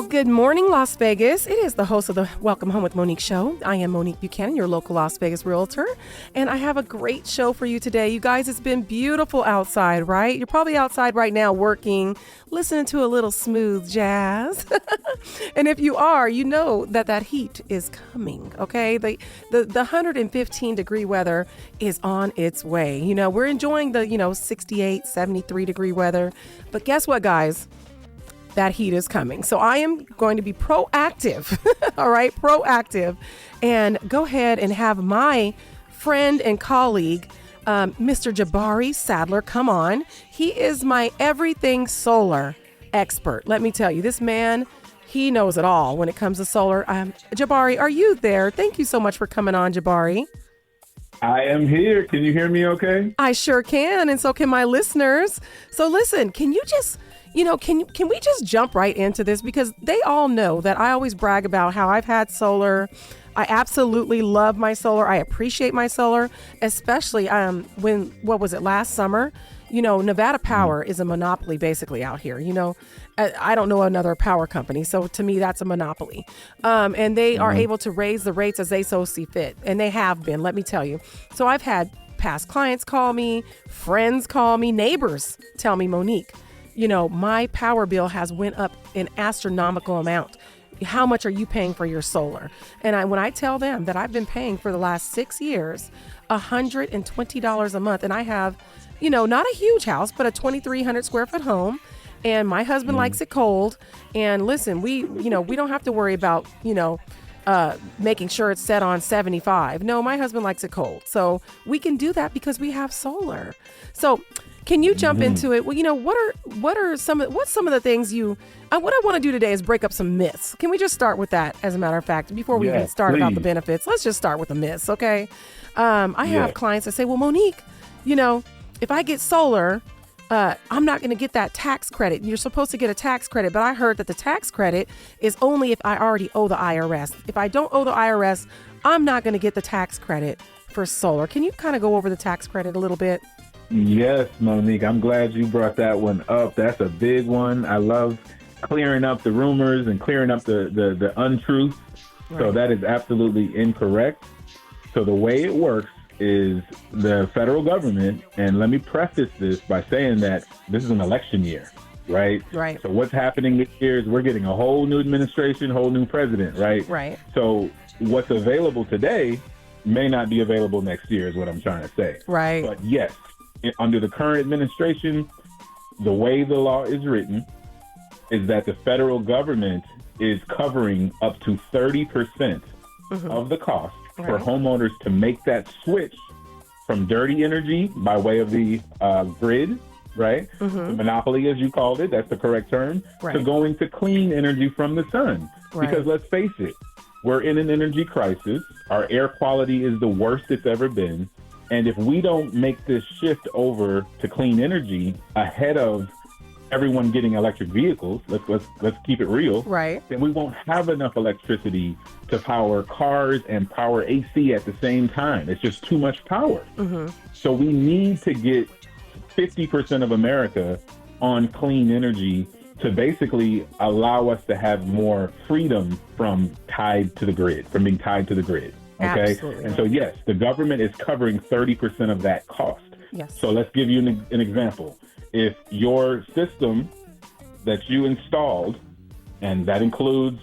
Good morning, Las Vegas. It is the host of the Welcome Home with Monique show. I am Monique Buchanan, your local Las Vegas realtor, and I have a great show for you today. You guys, it's been beautiful outside, right? You're probably outside right now working, listening to a little smooth jazz. And if you are, you know that heat is coming, okay? The 115 degree weather is on its way. You know, we're enjoying the, 68, 73 degree weather. But guess what, guys? That heat is coming. So I am going to be proactive, all right, proactive, and go ahead and have my friend and colleague, Mr. Jabari Sadler, come on. He is my everything solar expert. Let me tell you, this man, he knows it all when it comes to solar. Jabari, are you there? Thank you so much for coming on, Jabari. I am here. Can you hear me okay? I sure can, and so can my listeners. So listen, can you just... can we just jump right into this? Because they all know that I always brag about how I've had solar. I absolutely love my solar. I appreciate my solar, especially last summer? Nevada Power is a monopoly basically out here. I don't know another power company. So to me, that's a monopoly. And they are able to raise the rates as they so see fit. And they have been, let me tell you. So I've had past clients call me, friends call me, neighbors tell me, Monique, my power bill has went up an astronomical amount. How much are you paying for your solar? And when I tell them that I've been paying for the last 6 years, $120 a month, and I have, not a huge house, but a 2,300 square foot home. And my husband likes it cold. And listen, we don't have to worry about, making sure it's set on 75. No, my husband likes it cold. So we can do that because we have solar. So can you jump into it? Well, what's some of the things what I want to do today is break up some myths. Can we just start with that, as a matter of fact, before we even start about the benefits? Let's just start with the myths, okay? I have clients that say, well, Monique, if I get solar, I'm not going to get that tax credit. You're supposed to get a tax credit, but I heard that the tax credit is only if I already owe the IRS. If I don't owe the IRS, I'm not going to get the tax credit for solar. Can you kind of go over the tax credit a little bit? Yes, Monique, I'm glad you brought that one up. That's a big one. I love clearing up the rumors and clearing up the untruths. Right. So that is absolutely incorrect. So the way it works is the federal government, and let me preface this by saying that this is an election year, right? Right. So what's happening this year is we're getting a whole new administration, whole new president, right? Right. So what's available today may not be available next year is what I'm trying to say. Right. But yes, under the current administration, the way the law is written is that the federal government is covering up to 30% of the cost for homeowners to make that switch from dirty energy by way of the grid, right? The monopoly, as you called it, that's the correct term, to going to clean energy from the sun. Right. Because let's face it, we're in an energy crisis. Our air quality is the worst it's ever been. And if we don't make this shift over to clean energy ahead of everyone getting electric vehicles, let's keep it real, right? Then we won't have enough electricity to power cars and power AC at the same time. It's just too much power. So we need to get 50% of America on clean energy to basically allow us to have more freedom from being tied to the grid. Okay. Absolutely. And so, yes, the government is covering 30% of that cost. Yes. So let's give you an example. If your system that you installed, and that includes,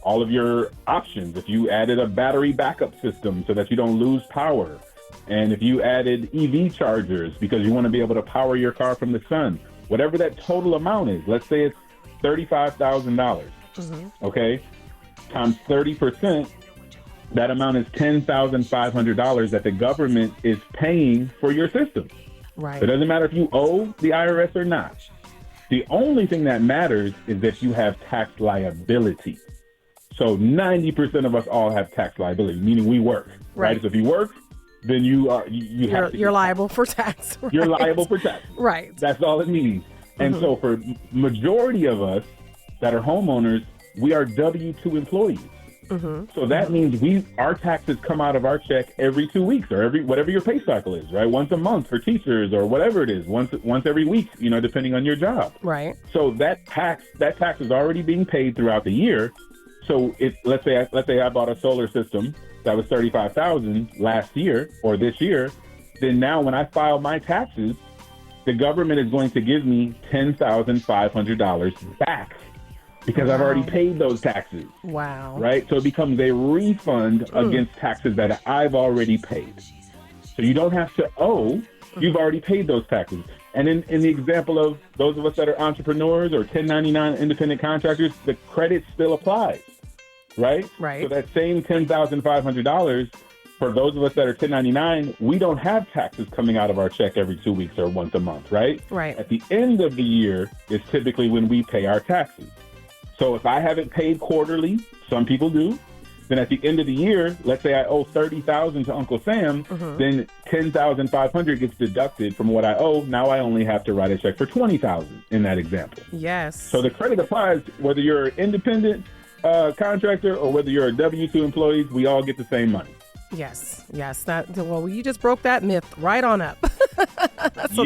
all of your options, if you added a battery backup system so that you don't lose power, and if you added EV chargers because you want to be able to power your car from the sun, whatever that total amount is, let's say it's $35,000, okay, times 30%, that amount is $10,500 that the government is paying for your system. Right. So it doesn't matter if you owe the IRS or not. The only thing that matters is that you have tax liability. So 90% of us all have tax liability, meaning we work. Right. So if you work, then you're liable for tax. Right? You're liable for tax. Right. That's all it means. And so for majority of us that are homeowners, we are W-2 employees. So that means our taxes come out of our check every 2 weeks or whatever your pay cycle is, right? Once a month for teachers or whatever it is, once every week, depending on your job. Right. So that tax is already being paid throughout the year. So let's say I bought a solar system that was $35,000 last year or this year, then now when I file my taxes, the government is going to give me $10,500 back because I've already paid those taxes. Wow. Right? So it becomes a refund against taxes that I've already paid. So you don't have to owe. You've already paid those taxes. And in the example of those of us that are entrepreneurs or 1099 independent contractors, the credit still applies. Right? Right. So that same $10,500, for those of us that are 1099, we don't have taxes coming out of our check every 2 weeks or once a month, right? Right. At the end of the year is typically when we pay our taxes. So if I haven't paid quarterly, some people do, then at the end of the year, let's say I owe $30,000 to Uncle Sam, then $10,500 gets deducted from what I owe. Now I only have to write a check for $20,000 in that example. Yes. So the credit applies whether you're an independent contractor or whether you're a W-2 employee, we all get the same money. Yes. Well, you just broke that myth right on up. So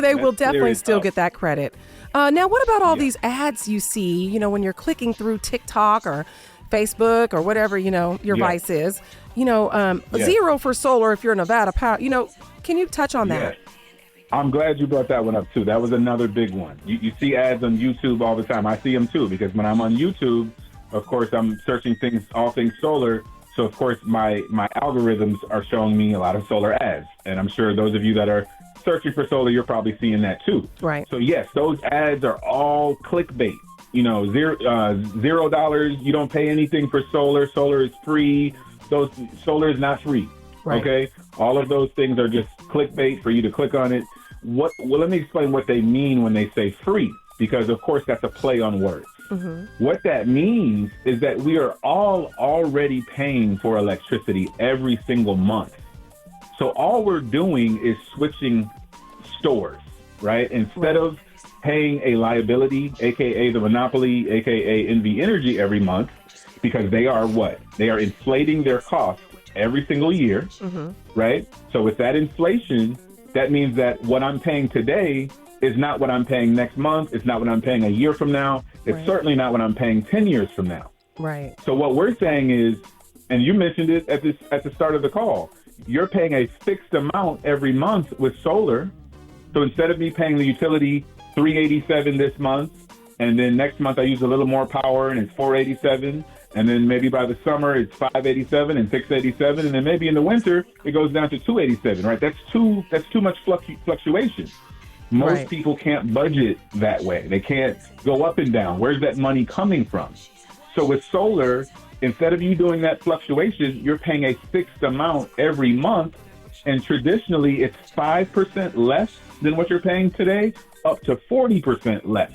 they will That's definitely still tough. get that credit. Now, what about all these ads you see, when you're clicking through TikTok or Facebook or whatever, your vice is, 0 for solar if you're Nevada Power, can you touch on that? Yes. I'm glad you brought that one up too. That was another big one. You see ads on YouTube all the time. I see them too, because when I'm on YouTube, of course, I'm searching all things solar. So, of course, my algorithms are showing me a lot of solar ads. And I'm sure those of you that are searching for solar, you're probably seeing that too. Right. So, yes, those ads are all clickbait. $0. You don't pay anything for solar. Solar is free. Solar is not free. Right. Okay. All of those things are just clickbait for you to click on it. Well, let me explain what they mean when they say free, because, of course, that's a play on words. What that means is that we are all already paying for electricity every single month. So all we're doing is switching stores, right? Instead of paying a liability, aka the monopoly, aka NV Energy every month, because they are what? They are inflating their costs every single year, right? So with that inflation, that means that what I'm paying today is not what I'm paying next month. It's not what I'm paying a year from now. It's certainly not what I'm paying 10 years from now. Right. So what we're saying is, and you mentioned it at the start of the call, you're paying a fixed amount every month with solar. So instead of me paying the utility $387 this month, and then next month I use a little more power and it's $487, and then maybe by the summer it's $587 and $687, and then maybe in the winter it goes down to $287, right? That's too much fluctuation. Most people can't budget that way. They can't go up and down. Where's that money coming from? So with solar, instead of you doing that fluctuation, you're paying a fixed amount every month. And traditionally, it's 5% less than what you're paying today, up to 40% less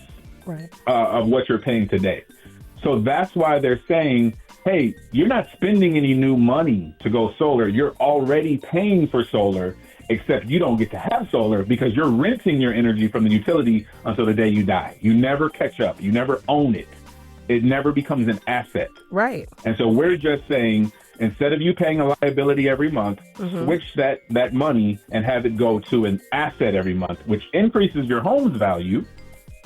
of what you're paying today. So that's why they're saying, hey, you're not spending any new money to go solar. You're already paying for solar, except you don't get to have solar because you're renting your energy from the utility until the day you die. You never catch up. You never own it. It never becomes an asset. Right. And so we're just saying, instead of you paying a liability every month, switch that money and have it go to an asset every month, which increases your home's value,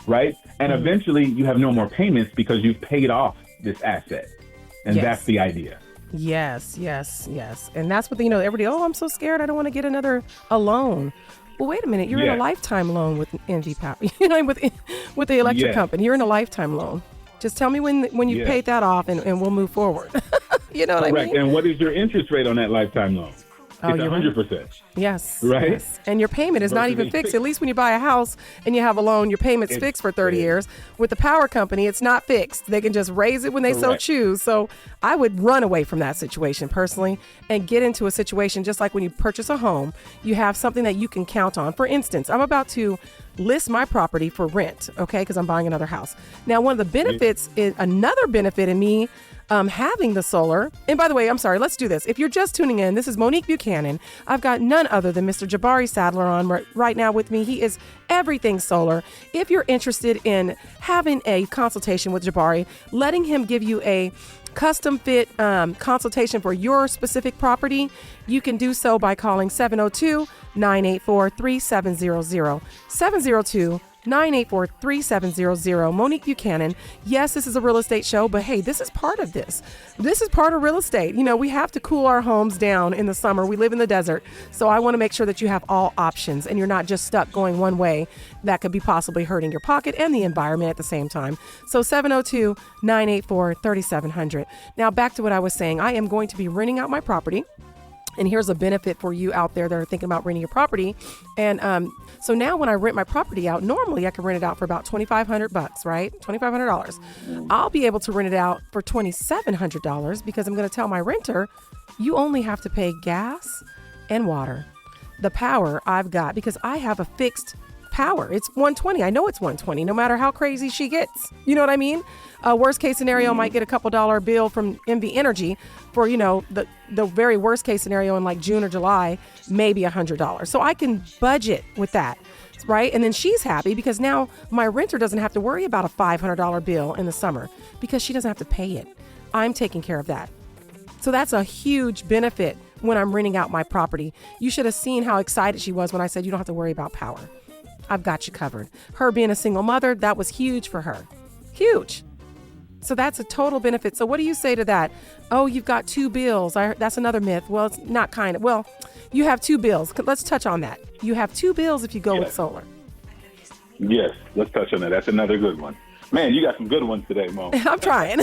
right? And eventually you have no more payments because you've paid off this asset. And that's the idea. Yes. And that's what, everybody, I'm so scared. I don't want to get a loan. Well, wait a minute. You're in a lifetime loan with NV Power, with the electric company. You're in a lifetime loan. Just tell me when you paid that off and we'll move forward. You know what I mean? And what is your interest rate on that lifetime loan? Oh, it's 100%. Yes. Right? Yes. And your payment is not even fixed. At least when you buy a house and you have a loan, your payment's fixed for 30 years. With the power company, it's not fixed. They can just raise it when they so choose. So I would run away from that situation personally and get into a situation just like when you purchase a home, you have something that you can count on. For instance, I'm about to list my property for rent, okay, because I'm buying another house. Now, one of the benefits, another benefit in me having the solar. And by the way, I'm sorry, let's do this. If you're just tuning in, this is Monique Buchanan. I've got none other than Mr. Jabari Sadler on right now with me. He is everything solar. If you're interested in having a consultation with Jabari, letting him give you a custom fit consultation for your specific property, you can do so by calling 702-984-3700. 702-984-3700. Monique Buchanan. Yes, this is a real estate show, but hey, this is part of this. This is part of real estate. You know, we have to cool our homes down in the summer. We live in the desert. So I want to make sure that you have all options and you're not just stuck going one way that could be possibly hurting your pocket and the environment at the same time. So 702-984-3700. Now back to what I was saying. I am going to be renting out my property. And here's a benefit for you out there that are thinking about renting your property. And so now when I rent my property out, normally I can rent it out for about $2,500, right? $2,500. I'll be able to rent it out for $2,700 because I'm going to tell my renter, you only have to pay gas and water. The power I've got, because I have a fixed power. It's 120. I know it's 120, no matter how crazy she gets. You know what I mean? Worst case scenario, might get a couple dollar bill from MV Energy for, you know, the very worst case scenario in like June or July, maybe $100. So I can budget with that, right? And then she's happy because now my renter doesn't have to worry about a $500 bill in the summer because she doesn't have to pay it. I'm taking care of that. So that's a huge benefit when I'm renting out my property. You should have seen how excited she was when I said you don't have to worry about power. I've got you covered. Her being a single mother, that was huge for her. Huge. So that's a total benefit. So what do you say to that? Oh, you've got two bills. That's another myth. Well, it's not kind of. Well, you have two bills. Let's touch on that. You have two bills if you go with solar. Yes, let's touch on that. That's another good one. Man, you got some good ones today, Mo. I'm trying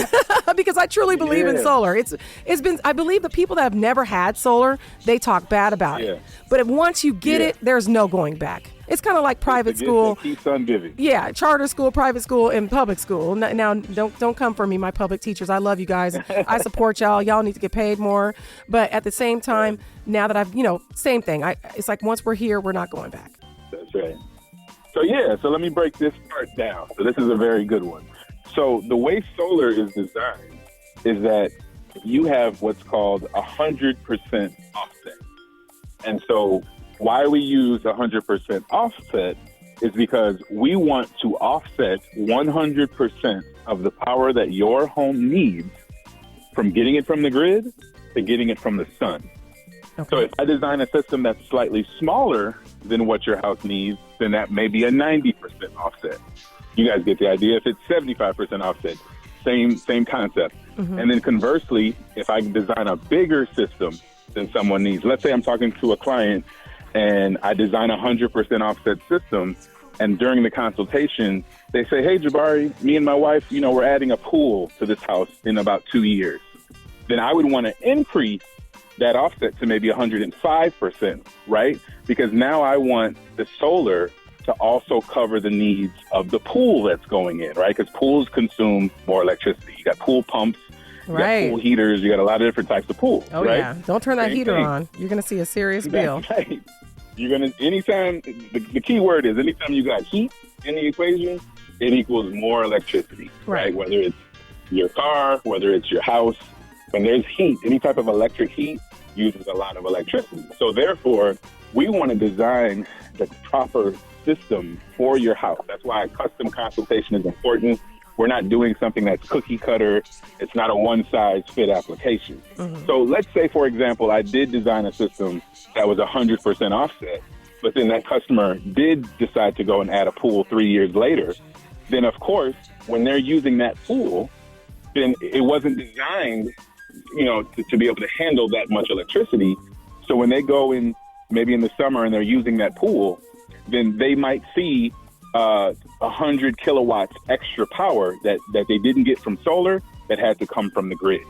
because I truly believe in solar. It's been, I believe the people that have never had solar, they talk bad about it. But once you get it, there's no going back. It's kind of like private school. Keeps on giving. Yeah, charter school, private school, and public school. Now, don't come for me, my public teachers. I love you guys. I support y'all. Y'all need to get paid more. But at the same time, now that I've, same thing. It's like once we're here, we're not going back. That's right. So let me break this part down. So this is a very good one. So the way solar is designed is that you have what's called 100% offset. And so why we use 100% offset is because we want to offset 100% of the power that your home needs from getting it from the grid to getting it from the sun. Okay. So if I design a system that's slightly smaller than what your house needs, then that may be a 90% offset. You guys get the idea. If it's 75% offset, same concept. Mm-hmm. And then conversely, if I design a bigger system than someone needs, let's say I'm talking to a client and I design a 100% offset system, and during the consultation, they say, hey, Jabari, me and my wife, we're adding a pool to this house in about 2 years. Then I would want to increase that offset to maybe 105%, right? Because now I want the solar to also cover the needs of the pool that's going in, right? Because pools consume more electricity. You got pool pumps, you got pool heaters, you got a lot of different types of pools. Oh, right? Yeah. Don't turn that heater on. You're going to see a serious bill. Right. Anytime, the key word is anytime you got heat in the equation, it equals more electricity, right? Whether it's your car, whether it's your house. When there's heat, any type of electric heat uses a lot of electricity. So therefore, we want to design the proper system for your house. That's why a custom consultation is important. We're not doing something that's cookie cutter. It's not a one-size-fit application. Mm-hmm. So let's say, for example, I did design a system that was 100% offset, but then that customer did decide to go and add a pool 3 years later. Then, of course, when they're using that pool, then it wasn't designed to be able to handle that much electricity. So when they go in, maybe in the summer, and they're using that pool, then they might see 100 kilowatts extra power that they didn't get from solar that had to come from the grid,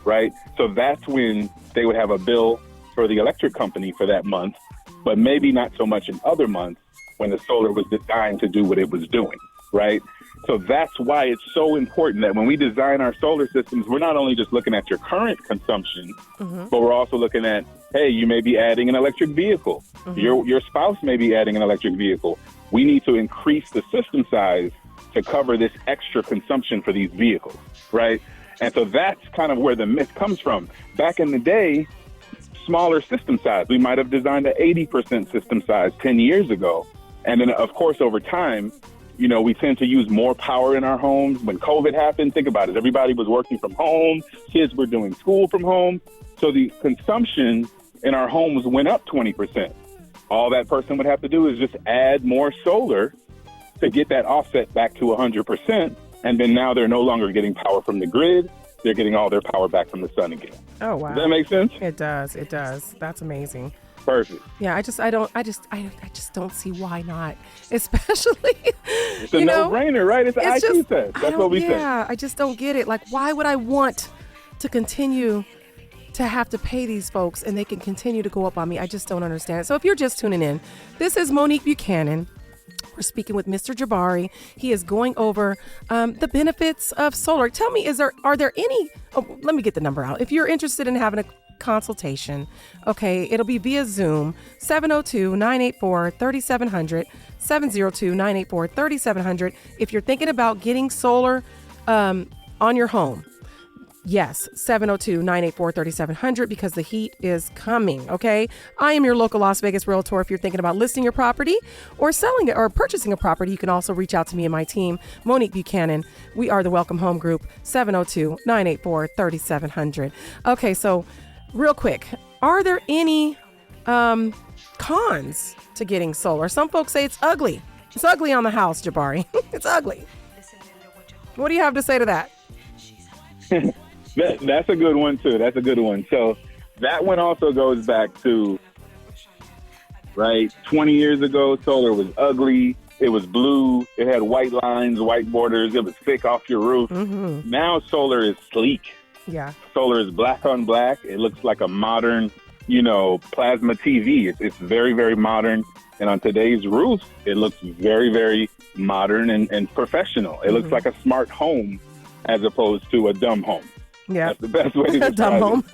right? So that's when they would have a bill for the electric company for that month, but maybe not so much in other months when the solar was designed to do what it was doing, right? So that's why it's so important that when we design our solar systems, we're not only just looking at your current consumption, mm-hmm. but we're also looking at, hey, you may be adding an electric vehicle. Mm-hmm. Your spouse may be adding an electric vehicle. We need to increase the system size to cover this extra consumption for these vehicles, right? And so that's kind of where the myth comes from. Back in the day, smaller system size. We might have designed an 80% system size 10 years ago. And then, of course, over time, we tend to use more power in our homes. When COVID happened, think about it. Everybody was working from home. Kids were doing school from home. So the consumption in our homes went up 20%. All that person would have to do is just add more solar to get that offset back to 100%. And then now they're no longer getting power from the grid. They're getting all their power back from the sun again. Oh, wow. Does that make sense? It does. It does. That's amazing. Perfect. Yeah, I just don't see why not, especially. It's a no-brainer, right? It's an IQ test. That's what we say. Yeah, I just don't get it. Like, why would I want to continue to have to pay these folks and they can continue to go up on me? I just don't understand it. So if you're just tuning in, this is Monique Buchanan. We're speaking with Mr. Jabari. He is going over the benefits of solar. Tell me, are there any? Oh, let me get the number out. If you're interested in having a consultation, okay, it'll be via Zoom, 702-984-3700, 702-984-3700. If you're thinking about getting solar on your home, yes, 702-984-3700, because the heat is coming, okay? I am your local Las Vegas Realtor. If you're thinking about listing your property or selling it or purchasing a property, you can also reach out to me and my team, Monique Buchanan. We are the Welcome Home Group, 702-984-3700. Okay, so real quick, are there any cons to getting solar? Some folks say it's ugly. It's ugly on the house, Jabari. It's ugly. What do you have to say to that? That's a good one, too. That's a good one. So that one also goes back to, right, 20 years ago, solar was ugly. It was blue. It had white lines, white borders. It was thick off your roof. Mm-hmm. Now solar is sleek. Yeah. Solar is black on black. It looks like a modern, plasma TV. It's very, very modern. And on today's roof, it looks very, very modern and professional. It looks like a smart home as opposed to a dumb home. Yeah. That's the best way to describe dumb home.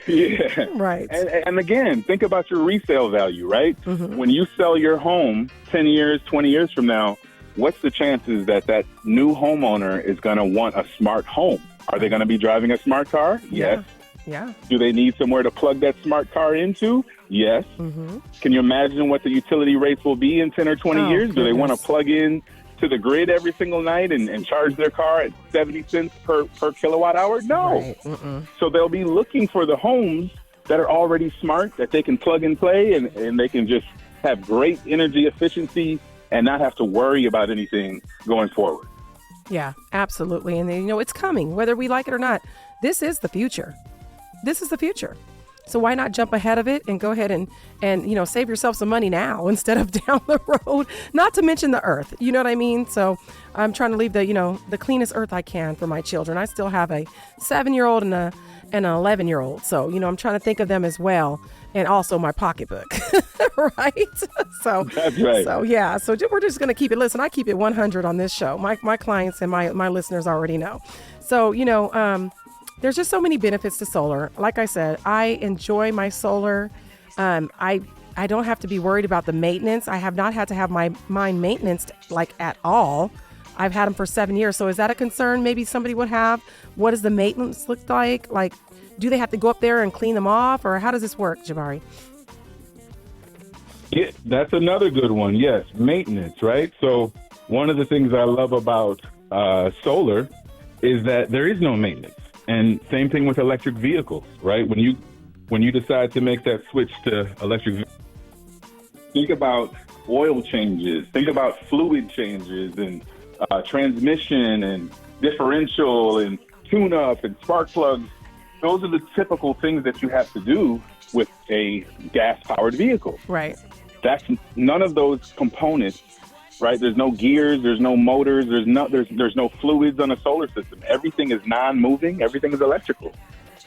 Yeah. Right. And again, think about your resale value, right? Mm-hmm. When you sell your home 10 years, 20 years from now, what's the chances that new homeowner is going to want a smart home? Are they going to be driving a smart car? Yes. Yeah. Do they need somewhere to plug that smart car into? Yes. Mm-hmm. Can you imagine what the utility rates will be in 10 or 20 years? Goodness. Do they want to plug in to the grid every single night and charge their car at 70 cents per kilowatt hour? No. Right. So they'll be looking for the homes that are already smart, that they can plug and play, and they can just have great energy efficiency and not have to worry about anything going forward. Yeah, absolutely. And it's coming, whether we like it or not. This is the future. This is the future. So why not jump ahead of it and go ahead and save yourself some money now instead of down the road, not to mention the earth. You know what I mean? So I'm trying to leave the cleanest earth I can for my children. I still have a 7-year-old and an 11-year-old. So, I'm trying to think of them as well. And also my pocketbook, right? So that's right. So yeah, so we're just going to keep it. Listen, I keep it 100 on this show. My clients and my listeners already know. So, there's just so many benefits to solar. Like I said, I enjoy my solar. I don't have to be worried about the maintenance. I have not had to have mine maintenance at all. I've had them for 7 years. So is that a concern maybe somebody would have? What does the maintenance look like? Like, do they have to go up there and clean them off, or how does this work, Jabari? Yeah, that's another good one. Yes, maintenance, right? So one of the things I love about solar is that there is no maintenance. And same thing with electric vehicles, right? When you decide to make that switch to electric, think about oil changes, think about fluid changes and transmission and differential and tune-up and spark plugs. Those are the typical things that you have to do with a gas-powered vehicle. Right. That's none of those components, right? There's no gears, there's no motors, there's no fluids on a solar system. Everything is non-moving, everything is electrical.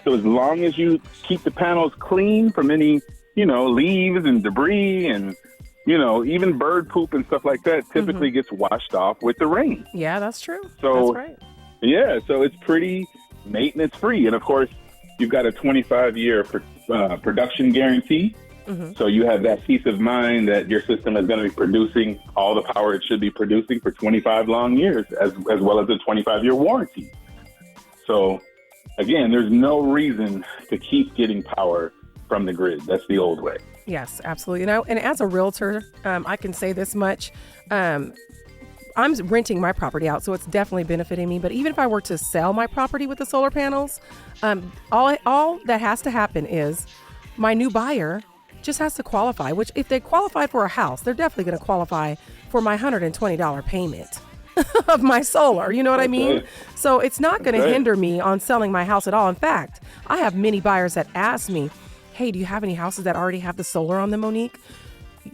So as long as you keep the panels clean from any, leaves and debris and, even bird poop and stuff like that typically gets washed off with the rain. Yeah, that's true. So, that's right. Yeah, so it's pretty maintenance free. And of course, you've got a 25-year production guarantee. Mm-hmm. So you have that peace of mind that your system is going to be producing all the power it should be producing for 25 long years, as well as a 25-year warranty. So, again, there's no reason to keep getting power from the grid. That's the old way. Yes, absolutely. And as a realtor, I can say this much. I'm renting my property out, so it's definitely benefiting me. But even if I were to sell my property with the solar panels, all that has to happen is my new buyer just has to qualify, which if they qualify for a house, they're definitely going to qualify for my $120 payment of my solar. You know what I mean? So it's not going to hinder me on selling my house at all. In fact, I have many buyers that ask me, hey, do you have any houses that already have the solar on them, Monique?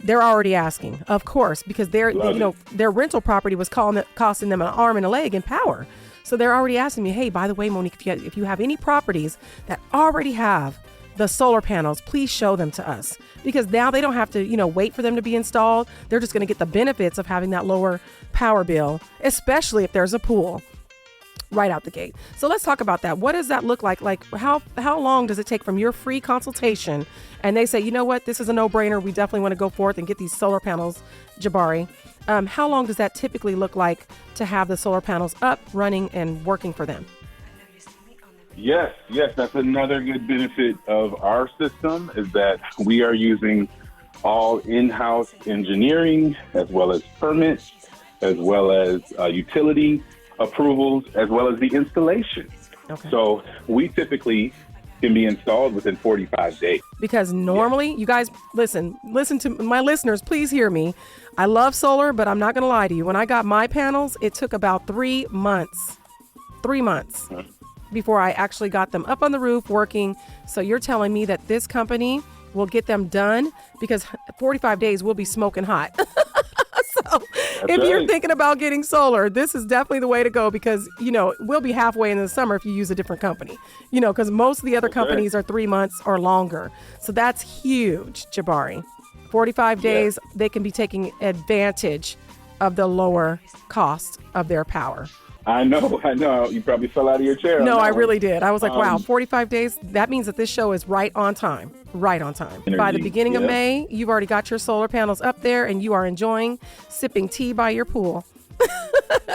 They're already asking, of course, because their rental property was costing them an arm and a leg in power. So they're already asking me, hey, by the way, Monique, if you have any properties that already have the solar panels, please show them to us, because now they don't have to, wait for them to be installed. They're just going to get the benefits of having that lower power bill, especially if there's a pool right out the gate. So let's talk about that. What does that look like? Like how long does it take from your free consultation and they say, you know what, this is a no-brainer. We definitely want to go forth and get these solar panels, Jabari. How long does that typically look like to have the solar panels up, running, and working for them? Yes, that's another good benefit of our system, is that we are using all in-house engineering, as well as permits, as well as utility approvals, as well as the installation. Okay. So we typically can be installed within 45 days. Because normally, you guys, listen to my listeners, please hear me. I love solar, but I'm not going to lie to you. When I got my panels, it took about 3 months. 3 months before I actually got them up on the roof working. So you're telling me that this company will get them done, because 45 days will be smoking hot. So if you're thinking about getting solar, this is definitely the way to go, because, we'll be halfway in the summer if you use a different company, because most of the other companies are 3 months or longer. So that's huge, Jabari. 45 days, they can be taking advantage of the lower cost of their power. I know. You probably fell out of your chair. No, I really did. I was like, wow, 45 days. That means that this show is right on time. Right on time. Energy. By the beginning of May, you've already got your solar panels up there and you are enjoying sipping tea by your pool.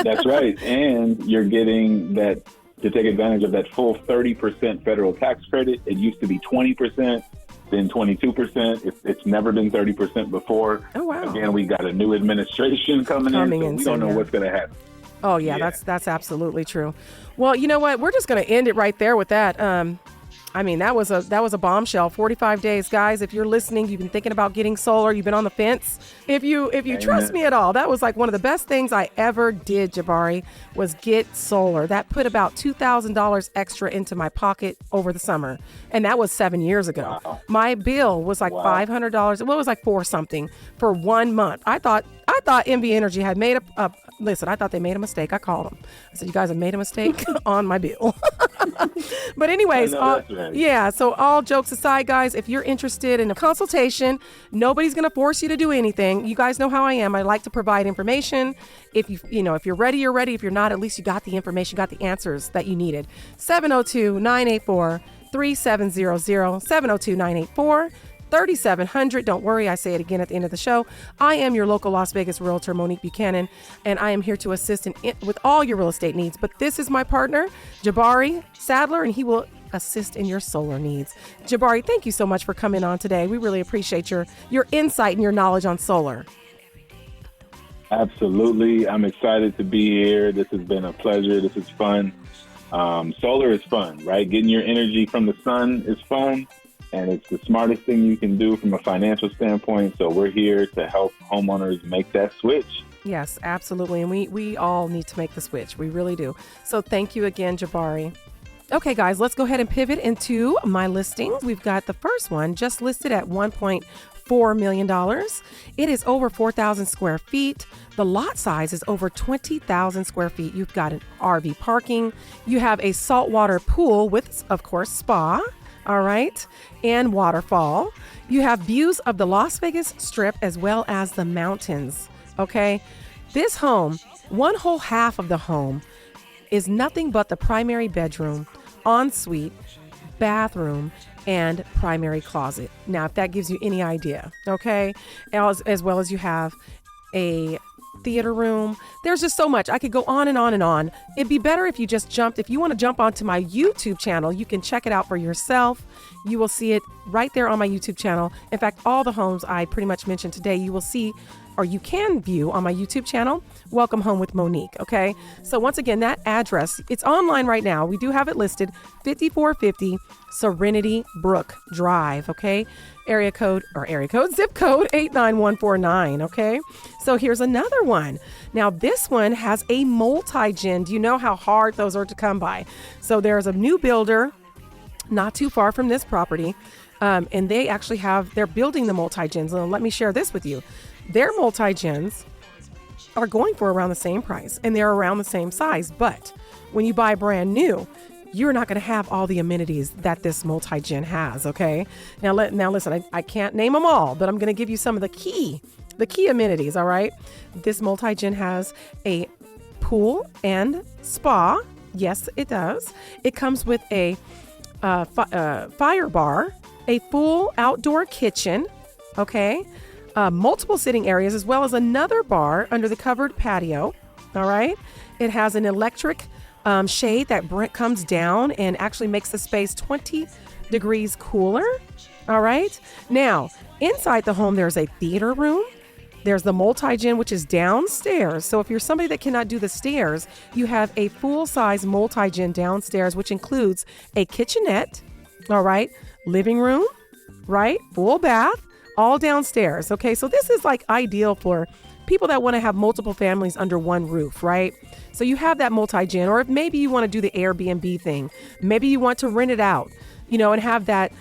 That's right. And you're getting that to take advantage of that full 30% federal tax credit. It used to be 20%, then 22%. It's never been 30% before. Oh, wow. Again, we got a new administration coming in, so we don't know what's going to happen. Oh, yeah, that's absolutely true. Well, you know what? We're just going to end it right there with that. That was a bombshell. 45 days, guys. If you're listening, you've been thinking about getting solar, you've been on the fence. If you trust me at all, that was like one of the best things I ever did, Jabari, was get solar. That put about $2,000 extra into my pocket over the summer. And that was 7 years ago. Wow. My bill was like $500. Well, it was like $4 something for 1 month. I thought MV Energy had made I thought they made a mistake. I called them. I said, you guys have made a mistake on my bill. But anyways, so all jokes aside, guys, if you're interested in a consultation, nobody's going to force you to do anything. You guys know how I am. I like to provide information. If if you're ready, you're ready. If you're not, at least you got the information, got the answers that you needed. 702-984-3700, 702-984-3700. Don't worry, I say it again at the end of the show. I am your local Las Vegas realtor, Monique Buchanan, and I am here to assist with all your real estate needs. But this is my partner, Jabari Sadler, and he will assist in your solar needs. Jabari, thank you so much for coming on today. We really appreciate your insight and your knowledge on solar. Absolutely. I'm excited to be here. This has been a pleasure. This is fun. Solar is fun, right? Getting your energy from the sun is fun. And it's the smartest thing you can do from a financial standpoint. So we're here to help homeowners make that switch. Yes, absolutely. And we all need to make the switch. We really do. So thank you again, Jabari. Okay, guys, let's go ahead and pivot into my listings. We've got the first one just listed at $1.4 million. It is over 4,000 square feet. The lot size is over 20,000 square feet. You've got an RV parking. You have a saltwater pool with, of course, spa. All right, and waterfall. You have views of the Las Vegas Strip as well as the mountains. Okay, this home, one whole half of the home is nothing but the primary bedroom, ensuite, bathroom, and primary closet. Now, if that gives you any idea, okay, as well as you have a theater room. There's just so much. I could go on and on and on. It'd be better if you just jumped. If you want to jump onto my YouTube channel, you can check it out for yourself. You will see it right there on my YouTube channel. In fact, all the homes I pretty much mentioned today, you will see or you can view on my YouTube channel, Welcome Home with Monique. Okay. So once again, that address, it's online right now. We do have it listed, 5450 Serenity Brook Drive. Okay. Zip code 89149. Okay. So here's another one. Now this one has a multi-gen. Do you know how hard those are to come by? So there's a new builder not too far from this property. And they actually they're building the multi-gens. And let me share this with you. Their multi-gens are going for around the same price and they're around the same size. But when you buy brand new, you're not going to have all the amenities that this multi-gen has. Okay. Now listen, I can't name them all, but I'm going to give you some of the key amenities. All right. This multi-gen has a pool and spa. Yes, it does. It comes with a fire bar, a full outdoor kitchen, okay, multiple sitting areas, as well as another bar under the covered patio, all right? It has an electric shade that comes down and actually makes the space 20 degrees cooler, all right? Now, inside the home, there's a theater room. There's the multi-gen, which is downstairs. So if you're somebody that cannot do the stairs, you have a full-size multi-gen downstairs, which includes a kitchenette, all right, living room, right, full bath, all downstairs. Okay, so this is like ideal for people that want to have multiple families under one roof, right? So you have that multi-gen, or if maybe you want to do the Airbnb thing, maybe you want to rent it out, and have that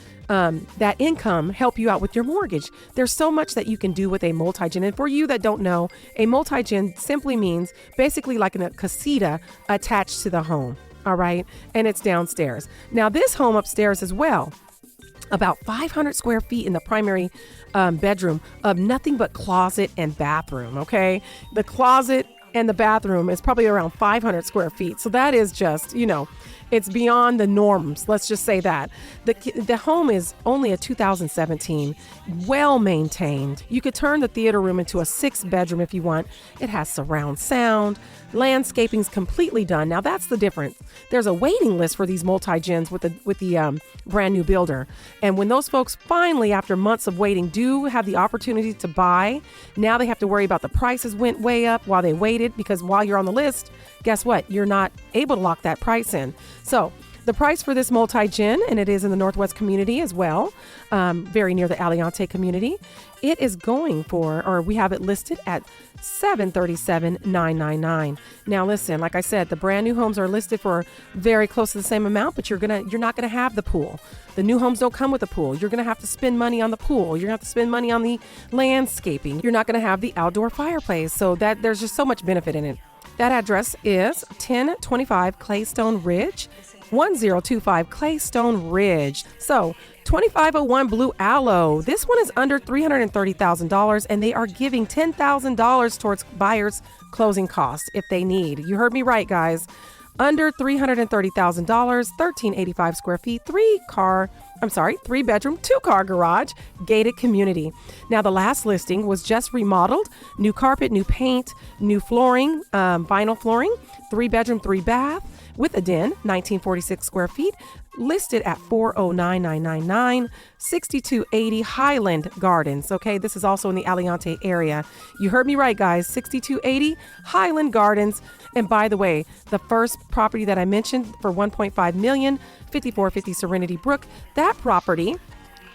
income help you out with your mortgage. There's so much that you can do with a multi-gen. And for you that don't know, a multi-gen simply means basically like a casita attached to the home. All right. And it's downstairs. Now this home upstairs as well, about 500 square feet in the primary bedroom of nothing but closet and bathroom. Okay. The closet and the bathroom is probably around 500 square feet. So that is just, it's beyond the norms. Let's just say that. The home is only a 2017, well maintained. You could turn the theater room into a 6-bedroom if you want. It has surround sound. Landscaping's completely done. Now that's the difference. There's a waiting list for these multi-gens with the brand new builder. And when those folks finally, after months of waiting, do have the opportunity to buy, now they have to worry about the prices went way up while they waited, because while you're on the list, guess what? You're not able to lock that price in. So the price for this multi-gen, and it is in the Northwest community as well, very near the Aliante community, it is going for, or we have it listed at $737,999. Now listen, like I said, the brand new homes are listed for very close to the same amount, but you're not gonna have the pool. The new homes don't come with a pool. You're gonna have to spend money on the pool. You're gonna have to spend money on the landscaping. You're not gonna have the outdoor fireplace. So that there's just so much benefit in it. That address is 1025 Claystone Ridge, 1025 Claystone Ridge. So 2501 Blue Aloe. This one is under $330,000, and they are giving $10,000 towards buyers' closing costs if they need. You heard me right, guys. Under $330,000, 1385 square feet, 3-bedroom, 2-car garage, gated community. Now, the last listing was just remodeled, new carpet, new paint, new flooring, vinyl flooring, 3-bedroom, 3-bath with a den, 1946 square feet, listed at $409,999, 6280 Highland Gardens. Okay, this is also in the Aliante area. You heard me right, guys. 6280 Highland Gardens. And by the way, the first property that I mentioned for $1.5 million, 5450 Serenity Brook, that property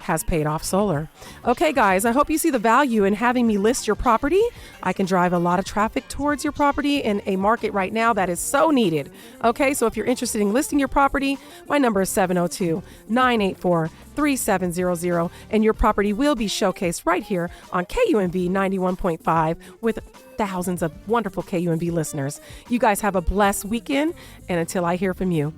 has paid off solar. Okay, guys, I hope you see the value in having me list your property. I can drive a lot of traffic towards your property in a market right now that is so needed. Okay, so if you're interested in listing your property, my number is 702-984-3700, and your property will be showcased right here on KUMB 91.5 with thousands of wonderful KUMB listeners. You guys have a blessed weekend, and until I hear from you.